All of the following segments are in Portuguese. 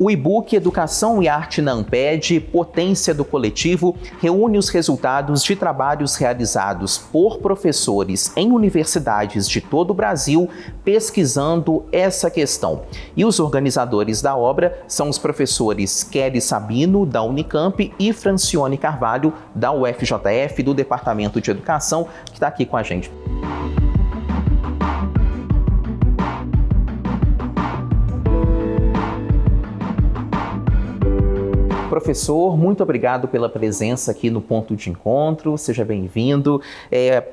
O e-book Educação e Arte na Amped, Potência do Coletivo, reúne os resultados de trabalhos realizados por professores em universidades de todo o Brasil pesquisando essa questão. E os organizadores da obra são os professores Kelly Sabino, da Unicamp, e Francione Carvalho, da UFJF, do Departamento de Educação, que está aqui com a gente. Professor, muito obrigado pela presença aqui no Ponto de Encontro, seja bem-vindo.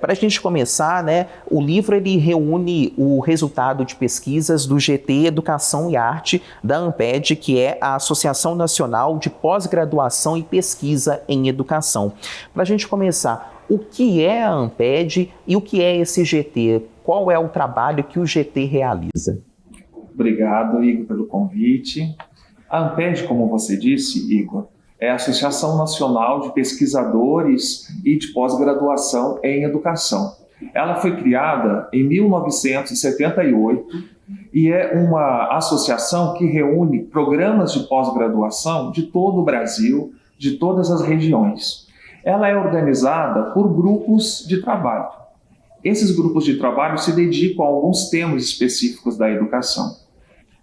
Para a gente começar, o livro ele reúne o resultado de pesquisas do GT Educação e Arte da Amped, que é a Associação Nacional de Pós-Graduação e Pesquisa em Educação. Para a gente começar, o que é a Amped e o que é esse GT? Qual é o trabalho que o GT realiza? Obrigado, Igor, pelo convite. A Amped, como você disse, Igor, é a Associação Nacional de Pesquisadores e de Pós-Graduação em Educação. Ela foi criada em 1978 e é uma associação que reúne programas de pós-graduação de todo o Brasil, de todas as regiões. Ela é organizada por grupos de trabalho. Esses grupos de trabalho se dedicam a alguns temas específicos da educação.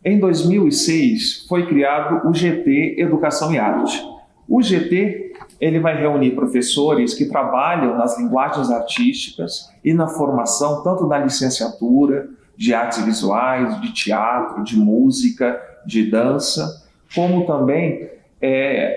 Em 2006, foi criado o GT Educação e Arte. O GT ele vai reunir professores que trabalham nas linguagens artísticas e na formação, tanto na licenciatura, de artes visuais, de teatro, de música, de dança, como também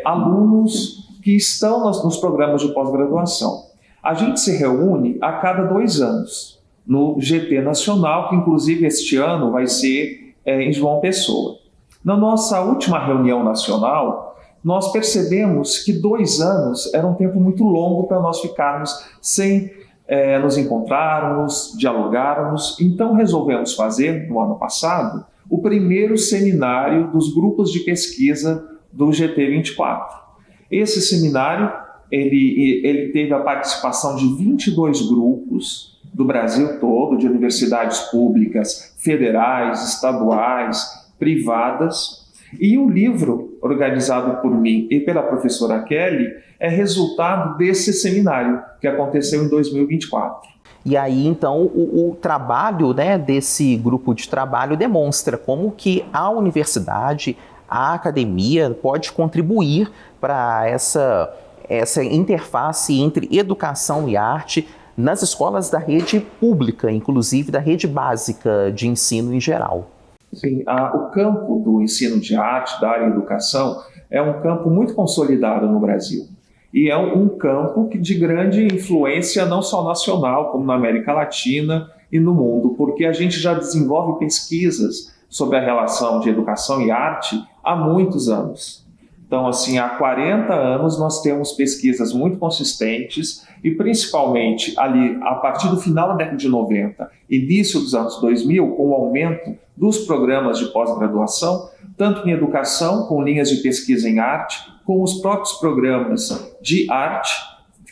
alunos que estão nos programas de pós-graduação. A gente se reúne a cada 2 anos no GT Nacional, que inclusive este ano vai ser em João Pessoa. Na nossa última reunião nacional, nós percebemos que 2 anos era um tempo muito longo para nós ficarmos sem nos encontrarmos, dialogarmos. Então resolvemos fazer, no ano passado, o primeiro seminário dos grupos de pesquisa do GT 24. Esse seminário ele teve a participação de 22 grupos do Brasil todo, de universidades públicas, federais, estaduais, privadas. E o livro, organizado por mim e pela professora Kelly, é resultado desse seminário, que aconteceu em 2024. E aí, então, o trabalho desse grupo de trabalho demonstra como que a universidade, a academia, pode contribuir para essa interface entre educação e arte nas escolas da rede pública, inclusive da rede básica de ensino em geral. Sim, o campo do ensino de arte, da área de educação, é um campo muito consolidado no Brasil. E é um campo de grande influência não só nacional, como na América Latina e no mundo, porque a gente já desenvolve pesquisas sobre a relação de educação e arte há muitos anos. Então, assim, há 40 anos nós temos pesquisas muito consistentes e principalmente ali, a partir do final da década de 90, início dos anos 2000, com o aumento dos programas de pós-graduação, tanto em educação, com linhas de pesquisa em arte, com os próprios programas de arte,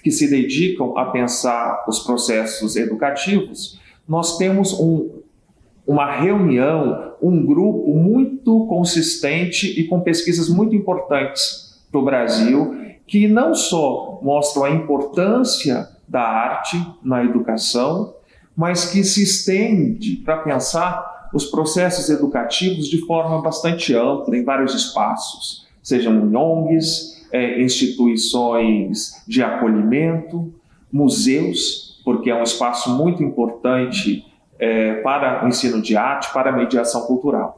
que se dedicam a pensar os processos educativos, nós temos uma reunião, um grupo muito consistente e com pesquisas muito importantes para o Brasil, que não só mostram a importância da arte na educação, mas que se estende para pensar os processos educativos de forma bastante ampla, em vários espaços, sejam ONGs, instituições de acolhimento, museus, porque é um espaço muito importante para o ensino de arte, para a mediação cultural.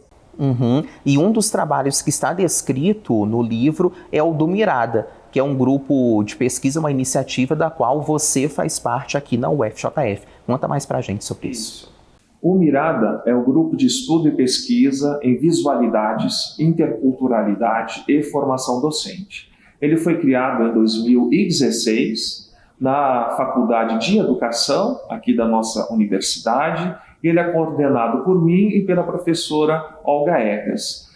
E um dos trabalhos que está descrito no livro é o do Mirada, que é um grupo de pesquisa, uma iniciativa da qual você faz parte aqui na UFJF. Conta mais para a gente sobre isso. O Mirada é o grupo de estudo e pesquisa em visualidades, interculturalidade e formação docente. Ele foi criado em 2016 na Faculdade de Educação, aqui da nossa universidade. Ele é coordenado por mim e pela professora Olga Egas.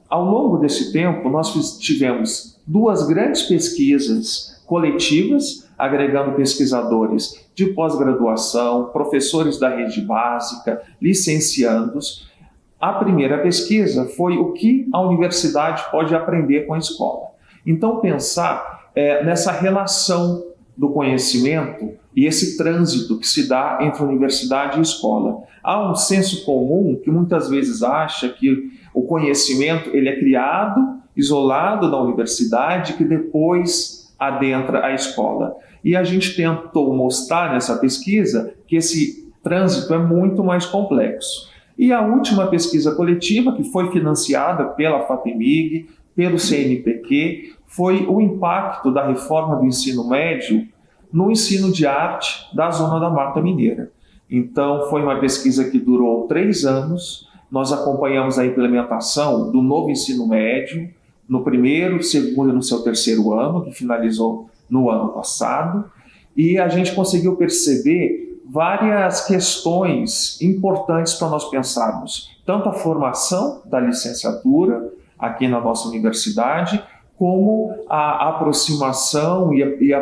Ao longo desse tempo, nós tivemos 2 grandes pesquisas coletivas, agregando pesquisadores de pós-graduação, professores da rede básica, licenciandos, A primeira pesquisa foi o que a universidade pode aprender com a escola. Então, pensar nessa relação do conhecimento e esse trânsito que se dá entre universidade e escola. Há um senso comum que muitas vezes acha que o conhecimento ele é criado, isolado da universidade, que depois adentra a escola. E a gente tentou mostrar nessa pesquisa que esse trânsito é muito mais complexo. E a última pesquisa coletiva, que foi financiada pela FAPEMIG, pelo CNPq, foi o impacto da reforma do ensino médio no ensino de arte da Zona da Mata Mineira. Então, foi uma pesquisa que durou 3 anos. Nós acompanhamos a implementação do novo ensino médio no primeiro, segundo e no seu terceiro ano, que finalizou no ano passado. E a gente conseguiu perceber várias questões importantes para nós pensarmos, tanto a formação da licenciatura aqui na nossa universidade, como a aproximação e a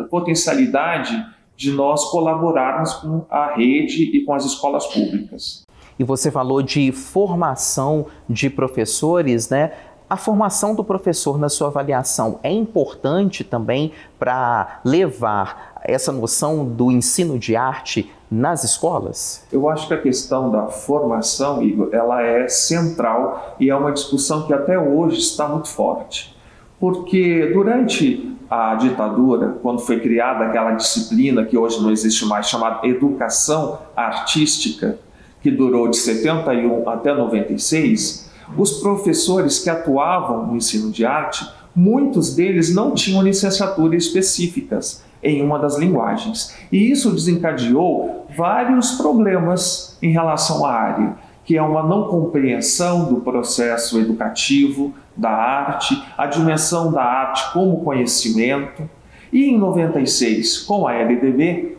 potencialidade de nós colaborarmos com a rede e com as escolas públicas. E você falou de formação de professores, né? A formação do professor na sua avaliação é importante também para levar essa noção do ensino de arte nas escolas? Eu acho que a questão da formação, Igor, ela é central e é uma discussão que até hoje está muito forte. Porque durante a ditadura, quando foi criada aquela disciplina que hoje não existe mais, chamada educação artística, que durou de 71 até 96, os professores que atuavam no ensino de arte, muitos deles não tinham licenciatura específicas em uma das linguagens. E isso desencadeou vários problemas em relação à área, que é uma não compreensão do processo educativo da arte, a dimensão da arte como conhecimento. E em 96, com a LDB,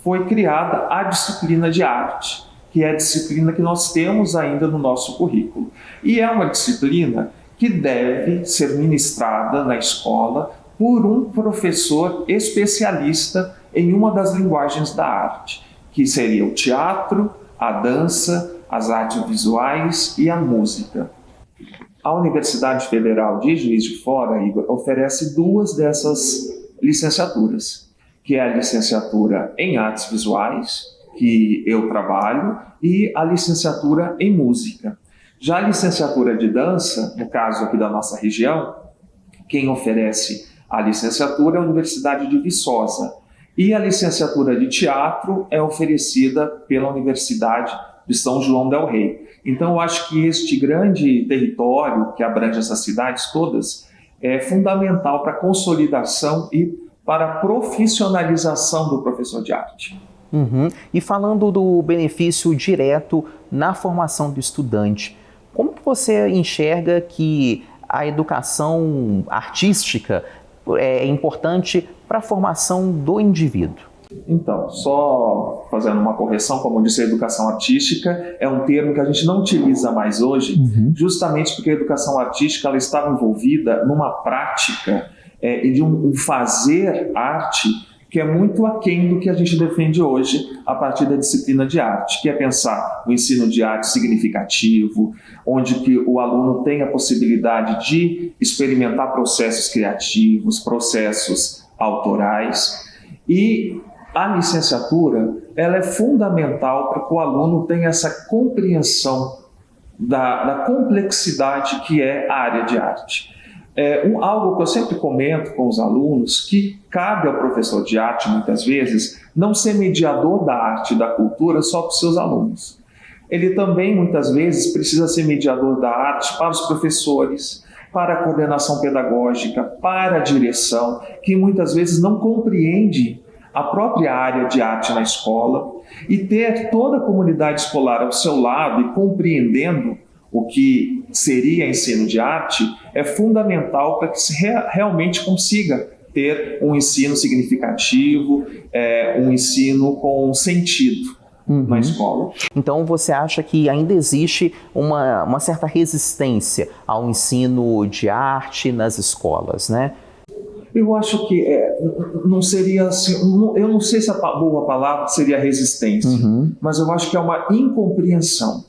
foi criada a disciplina de arte, que é a disciplina que nós temos ainda no nosso currículo. E é uma disciplina que deve ser ministrada na escola por um professor especialista em uma das linguagens da arte, que seria o teatro, a dança, as artes visuais e a música. A Universidade Federal de Juiz de Fora, Igor, oferece 2 dessas licenciaturas, que é a licenciatura em artes visuais, que eu trabalho, e a licenciatura em música. Já a licenciatura de dança, no caso aqui da nossa região, quem oferece a licenciatura é a Universidade de Viçosa. E a licenciatura de teatro é oferecida pela Universidade de São João del Rei. Então, eu acho que este grande território que abrange essas cidades todas é fundamental para a consolidação e para a profissionalização do professor de arte. E falando do benefício direto na formação do estudante, como que você enxerga que a educação artística é importante para a formação do indivíduo? Então, só fazendo uma correção, como eu disse, a educação artística é um termo que a gente não utiliza mais hoje, justamente porque a educação artística ela estava envolvida numa prática e de um fazer arte que é muito aquém do que a gente defende hoje a partir da disciplina de arte, que é pensar o ensino de arte significativo, onde que o aluno tem a possibilidade de experimentar processos criativos, processos autorais. E a licenciatura ela é fundamental para que o aluno tenha essa compreensão da complexidade que é a área de arte. Algo que eu sempre comento com os alunos, que cabe ao professor de arte, muitas vezes, não ser mediador da arte e da cultura só para os seus alunos. Ele também, muitas vezes, precisa ser mediador da arte para os professores, para a coordenação pedagógica, para a direção, que muitas vezes não compreende a própria área de arte na escola, e ter toda a comunidade escolar ao seu lado e compreendendo o que seria ensino de arte é fundamental para que se realmente consiga ter um ensino significativo, um ensino com sentido na escola. Então você acha que ainda existe uma certa resistência ao ensino de arte nas escolas, né? Eu acho que não seria assim, eu não sei se a boa palavra seria resistência, mas eu acho que é uma incompreensão.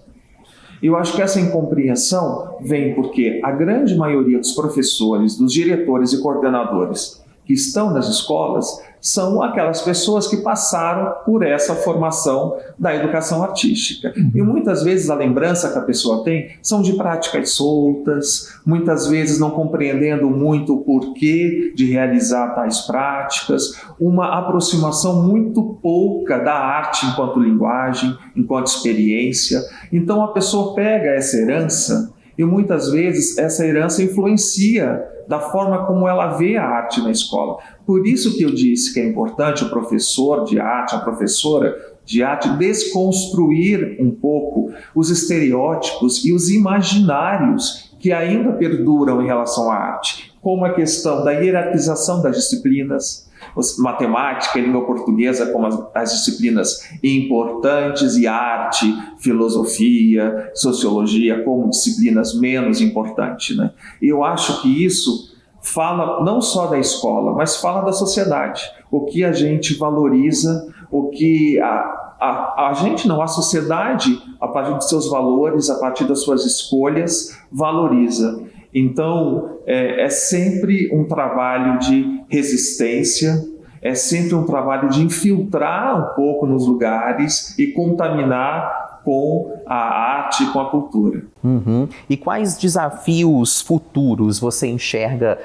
Eu acho que essa incompreensão vem porque a grande maioria dos professores, dos diretores e coordenadores que estão nas escolas são aquelas pessoas que passaram por essa formação da educação artística. E muitas vezes a lembrança que a pessoa tem são de práticas soltas, muitas vezes não compreendendo muito o porquê de realizar tais práticas, uma aproximação muito pouca da arte enquanto linguagem, enquanto experiência. Então a pessoa pega essa herança e muitas vezes essa herança influencia da forma como ela vê a arte na escola. Por isso que eu disse que é importante o professor de arte, a professora de arte, desconstruir um pouco os estereótipos e os imaginários que ainda perduram em relação à arte, como a questão da hierarquização das disciplinas, matemática e língua portuguesa como as disciplinas importantes e arte, filosofia, sociologia como disciplinas menos importantes, né? Eu acho que isso fala não só da escola, mas fala da sociedade. O que a gente valoriza, o que a gente não, a sociedade, a partir dos seus valores, a partir das suas escolhas, valoriza. Então, é sempre um trabalho de resistência, é sempre um trabalho de infiltrar um pouco nos lugares e contaminar com a arte e com a cultura. Uhum. E quais desafios futuros você enxerga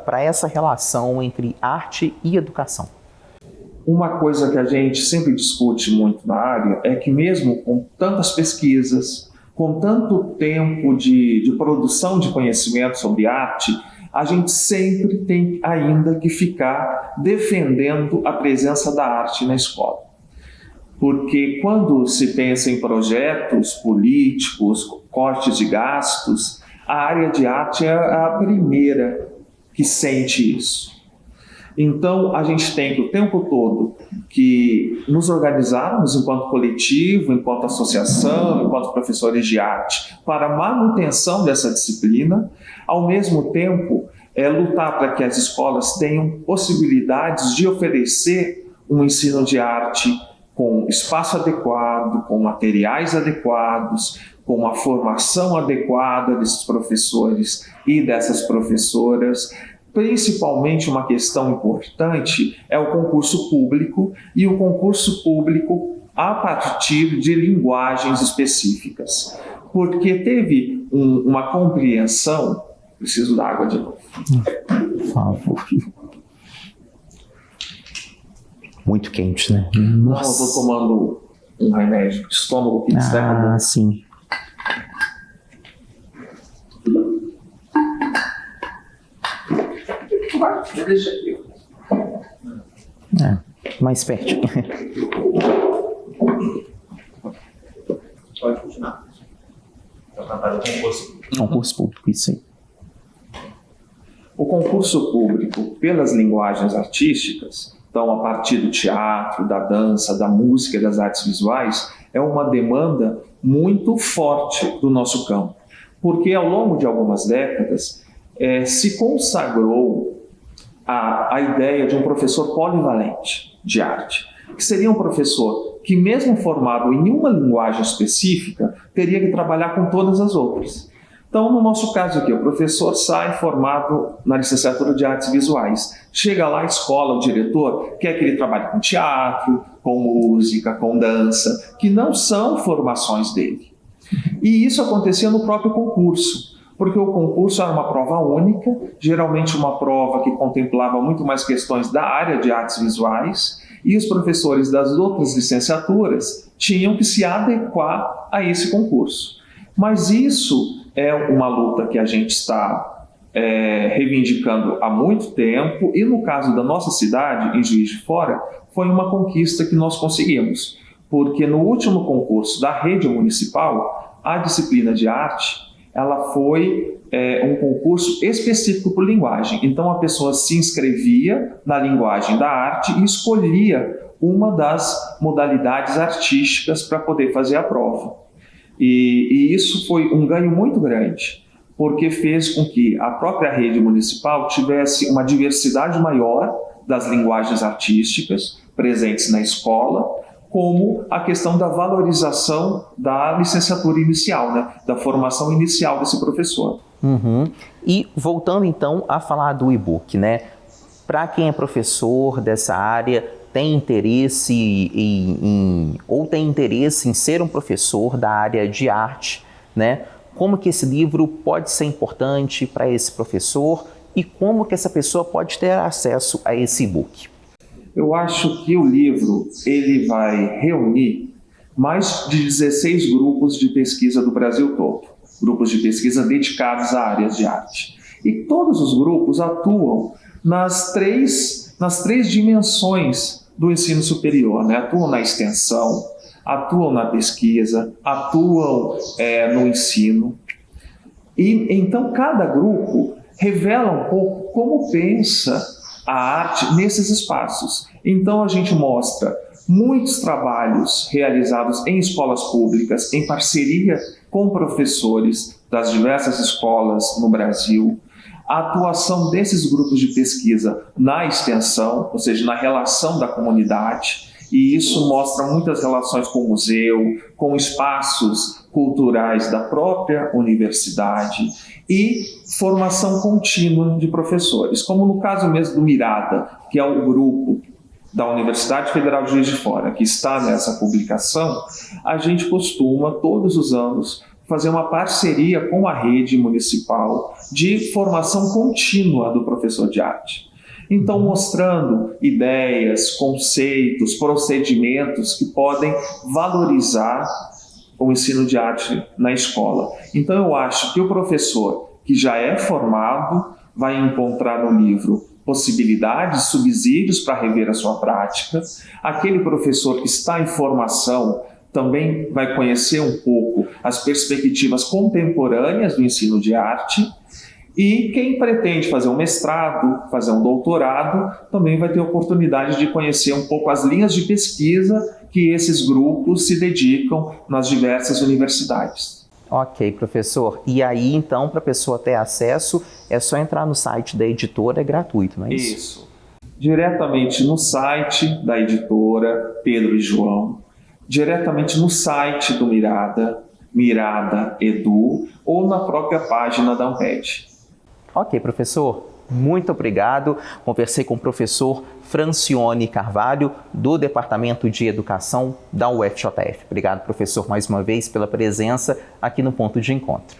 para essa relação entre arte e educação? Uma coisa que a gente sempre discute muito na área é que mesmo com tantas pesquisas, com tanto tempo de produção de conhecimento sobre arte, a gente sempre tem ainda que ficar defendendo a presença da arte na escola. Porque quando se pensa em projetos políticos, cortes de gastos, a área de arte é a primeira que sente isso. Então, a gente tem que o tempo todo que nos organizarmos enquanto coletivo, enquanto associação, enquanto professores de arte, para a manutenção dessa disciplina, ao mesmo tempo, lutar para que as escolas tenham possibilidades de oferecer um ensino de arte com espaço adequado, com materiais adequados, com uma formação adequada desses professores e dessas professoras. Principalmente uma questão importante é o concurso público, e o concurso público a partir de linguagens específicas. Porque teve uma compreensão... Preciso da água de novo. Por favor. Muito quente, né? Não, eu estou tomando um remédio de estômago que destaca muito. Sim. Deixa aqui. Mais perto. Pode continuar. Concurso público, isso aí. O concurso público, pelas linguagens artísticas, então a partir do teatro, da dança, da música e das artes visuais, é uma demanda muito forte do nosso campo. Porque ao longo de algumas décadas se consagrou a ideia de um professor polivalente de arte, que seria um professor que, mesmo formado em uma linguagem específica, teria que trabalhar com todas as outras. Então, no nosso caso aqui, o professor sai formado na licenciatura de artes visuais. Chega lá, a escola, o diretor, quer que ele trabalhe com teatro, com música, com dança, que não são formações dele. E isso acontecia no próprio concurso, porque o concurso era uma prova única, geralmente uma prova que contemplava muito mais questões da área de artes visuais, e os professores das outras licenciaturas tinham que se adequar a esse concurso. Mas isso é uma luta que a gente está reivindicando há muito tempo, e no caso da nossa cidade, em Juiz de Fora, foi uma conquista que nós conseguimos, porque no último concurso da rede municipal, a disciplina de arte, ela foi um concurso específico por linguagem. Então a pessoa se inscrevia na linguagem da arte e escolhia uma das modalidades artísticas para poder fazer a prova. E isso foi um ganho muito grande, porque fez com que a própria rede municipal tivesse uma diversidade maior das linguagens artísticas presentes na escola, como a questão da valorização da licenciatura inicial, né? Da formação inicial desse professor. Uhum. E voltando então a falar do e-book, né? Para quem é professor dessa área, tem interesse ou tem interesse em ser um professor da área de arte, né? Como que esse livro pode ser importante para esse professor e como que essa pessoa pode ter acesso a esse e-book? Eu acho que o livro ele vai reunir mais de 16 grupos de pesquisa do Brasil todo, grupos de pesquisa dedicados a áreas de arte. E todos os grupos atuam nas três dimensões do ensino superior, né? Atuam na extensão, atuam na pesquisa, atuam no ensino. E então cada grupo revela um pouco como pensa a arte nesses espaços. Então a gente mostra muitos trabalhos realizados em escolas públicas, em parceria com professores das diversas escolas no Brasil, a atuação desses grupos de pesquisa na extensão, ou seja, na relação da comunidade, e isso mostra muitas relações com o museu, com espaços culturais da própria universidade e formação contínua de professores, como no caso mesmo do Mirada, que é o grupo da Universidade Federal de Juiz de Fora, que está nessa publicação. A gente costuma, todos os anos, fazer uma parceria com a rede municipal de formação contínua do professor de arte. Então, mostrando ideias, conceitos, procedimentos que podem valorizar o ensino de arte na escola. Então, eu acho que o professor que já é formado vai encontrar no livro possibilidades, subsídios para rever a sua prática. Aquele professor que está em formação também vai conhecer um pouco as perspectivas contemporâneas do ensino de arte. E quem pretende fazer um mestrado, fazer um doutorado, também vai ter a oportunidade de conhecer um pouco as linhas de pesquisa que esses grupos se dedicam nas diversas universidades. Ok, professor. E aí, então, para a pessoa ter acesso, é só entrar no site da editora, é gratuito, não é isso? Isso. Diretamente no site da editora Pedro e João, diretamente no site do Mirada, Mirada Edu, ou na própria página da Amped. Ok, professor. Muito obrigado. Conversei com o professor Francione Carvalho, do Departamento de Educação da UFJF. Obrigado, professor, mais uma vez pela presença aqui no Ponto de Encontro.